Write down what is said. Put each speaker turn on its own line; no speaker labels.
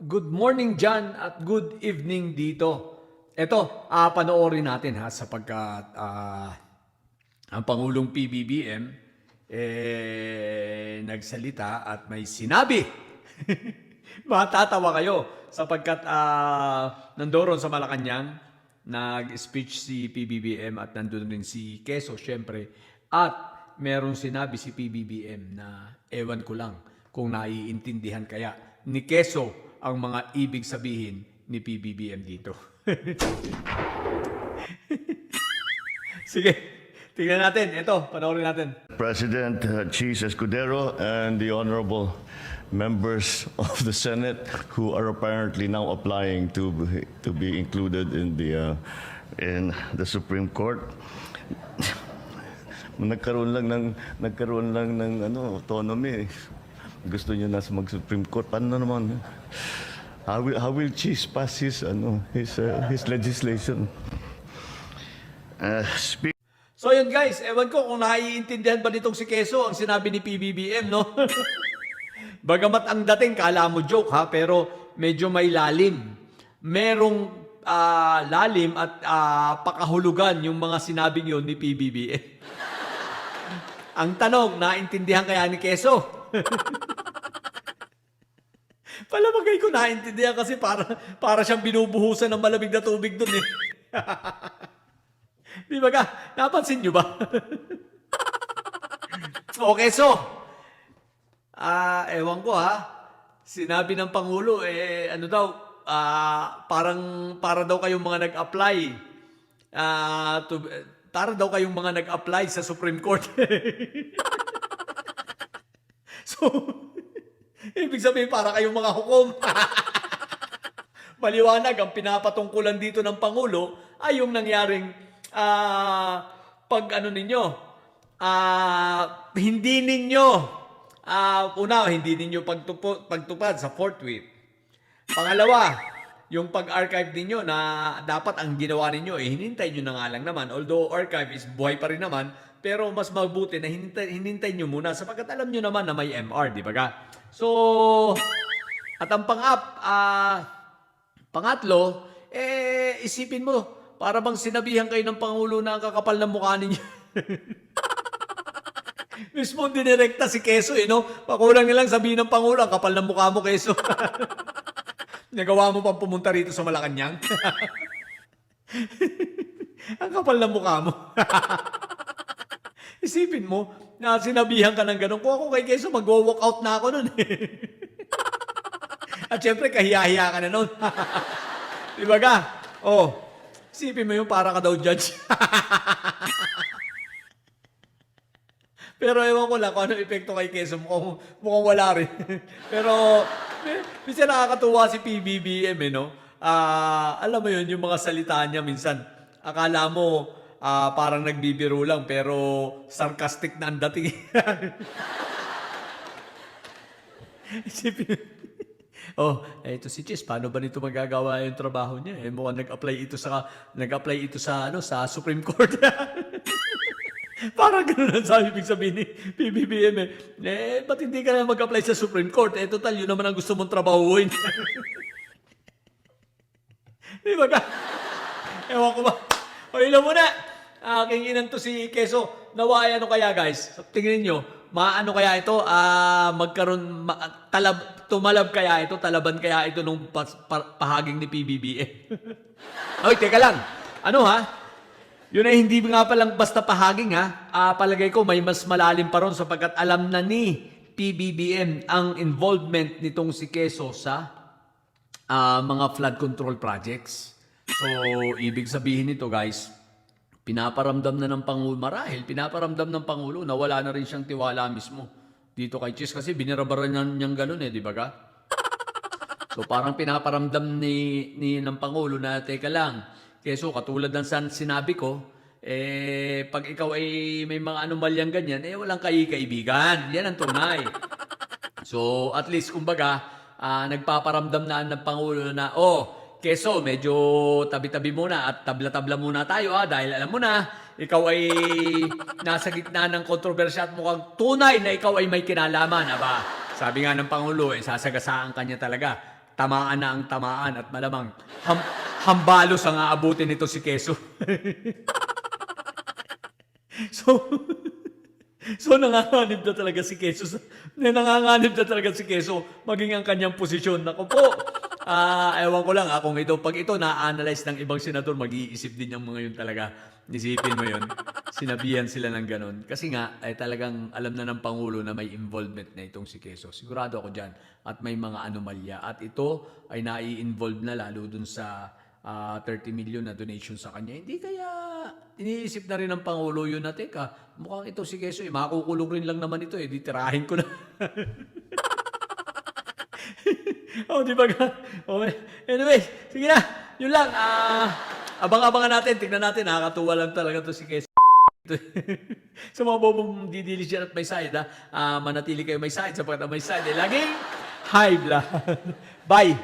Good morning dyan at good evening dito. Ito, panoorin natin ha sapagkat ang Pangulong PBBM nagsalita at may sinabi. Matatawa kayo sapagkat nandoon sa Malacanang nag-speech si PBBM at nandun rin si Quezon syempre at merong sinabi si PBBM na ewan ko lang kung naiintindihan kaya ni Quezon ang mga ibig sabihin ni PBBM dito. Sige, tingnan natin. Ito, panoorin natin.
President Cheese Escudero and the honorable members of the Senate who are apparently now applying to be included in the Supreme Court. Nagkaroon lang ng autonomy. Gusto niyo na mag-Supreme Court. Paano naman? How will Cheese pass his legislation?
So yun guys, ewan ko kung naiintindihan ba nitong si Quezon ang sinabi ni PBBM, no? Bagamat ang dating, kala mo joke ha, pero medyo may lalim. Merong lalim at pakahulugan yung mga sinabing yun ni PBBM. Ang tanong, naintindihan kaya ni Quezon? Palabagay ko naintindihan kasi para siyang binubuhusan ng malamig na tubig dun eh. Di ba ka? Napansin nyo ba? Okay, so, ewan ko ha, sinabi ng Pangulo, ano daw, para daw kayong mga nag-apply, para daw kayong mga nag-apply sa Supreme Court. So, ibig sabihin para kayong mga hukom. Maliwanag, ang pinapatungkulan dito ng Pangulo ay yung nangyaring hindi ninyo pagtupad sa fourth whip. Pangalawa, yung pag-archive ninyo na dapat ang ginawa ninyo, hinintay nyo na nga lang naman. Although archive is buhay pa rin naman, pero mas mabuti na hinintay nyo muna sapagkat alam nyo naman na may MR, di ba ka? So, at ang pangatlo, isipin mo, para bang sinabihan kayo ng Pangulo na ang kakapal ng mukha ninyo. Mismo dinirekta si Quezon, no? Pakulang nilang sabihin ng Pangulo, ang kapal ng mukha mo, Quezon. Nagawa mo pang pumunta rito sa Malacanang? Ang kapal ng mukha mo. Isipin mo, na sinabihan ka ng ganun. Kung ako kay Quezon, mag-walk out na ako nun. At syempre, kahiya-hiya ka na nun. Diba ka? Oh, isipin mo yung para ka daw judge. Pero ewan ko lang kung ano epekto kay Quezon. Mukhang wala rin. Pero, minsan nakakatuwa si PBBM, no? Alam mo yun, yung mga salita niya minsan. Akala mo, parang nagbibiro lang, pero sarcastic na ang dating. Isipin, ito si Chis, paano ba nito magagawa yung trabaho niya? Mukhang nag-apply ito sa Supreme Court. Parang gano'n ang sabihin ni PBBM ba't hindi ka na mag-apply sa Supreme Court? Total, yun naman ang gusto mong trabahuin. Di ba ka? Ewan ko ba? Ilan mo na. Aking inan to si Quezon. Naway ano kaya guys? Tingnan nyo, maano kaya ito? Tumalab kaya ito? Talaban kaya ito nung pahaging ni PBBM? Oy, teka lang. Ano ha? Yun ay hindi nga palang basta pahaging ha. Palagay ko may mas malalim pa ron sapagkat alam na ni PBBM ang involvement nitong si Quezon sa mga flood control projects. So, ibig sabihin nito guys, pinaparamdam na ng Pangulo, marahil pinaparamdam ng Pangulo na wala na rin siyang tiwala mismo dito kay Chis kasi binirabaran niyang ganun di ba ka? So, parang pinaparamdam ng Pangulo na teka lang, Keso, katulad ng sinabi ko, pag ikaw ay may mga anomalyang ganyan, walang kaibigan. Yan ang tunay. So, at least, kumbaga, nagpaparamdam na ng Pangulo na, Keso, medyo tabi-tabi muna at tabla-tabla muna tayo dahil alam mo na, ikaw ay nasa gitna ng kontrobersya at mukhang tunay na ikaw ay may kinalaman. Aba, sabi nga ng Pangulo, sasagasaan kanya talaga. tamaan na ang tamaan at malamang hambalos ang aabutin nito si Quezon. So nanganganib na talaga si Quezon. Nanganganib na talaga si Quezon maging ang kanyang posisyon. Naku po. Ewan ko lang kung pag ito na-analyze ng ibang senador, mag-iisip din yung mga yun talaga. Isipin mo yun. Sinabihan sila ng ganun. Kasi nga, ay talagang alam na ng Pangulo na may involvement na itong si Quezon. Sigurado ako dyan. At may mga anomalya. At ito ay nai-involve na lalo dun sa 30 million na donation sa kanya. Hindi kaya iniisip na rin ng Pangulo yun na, teka, mukhang ito si Quezon, makakukulong rin lang naman ito, di tirahin ko na. Di ba? Anyway, sige na, yun lang. Abang-abangan natin, tignan natin, nakakatuwa lang talaga to si Quezon. Sa mga bobong didilis dyan at may side, manatili kayo may side, sapagkat may side, laging high blood. Bye!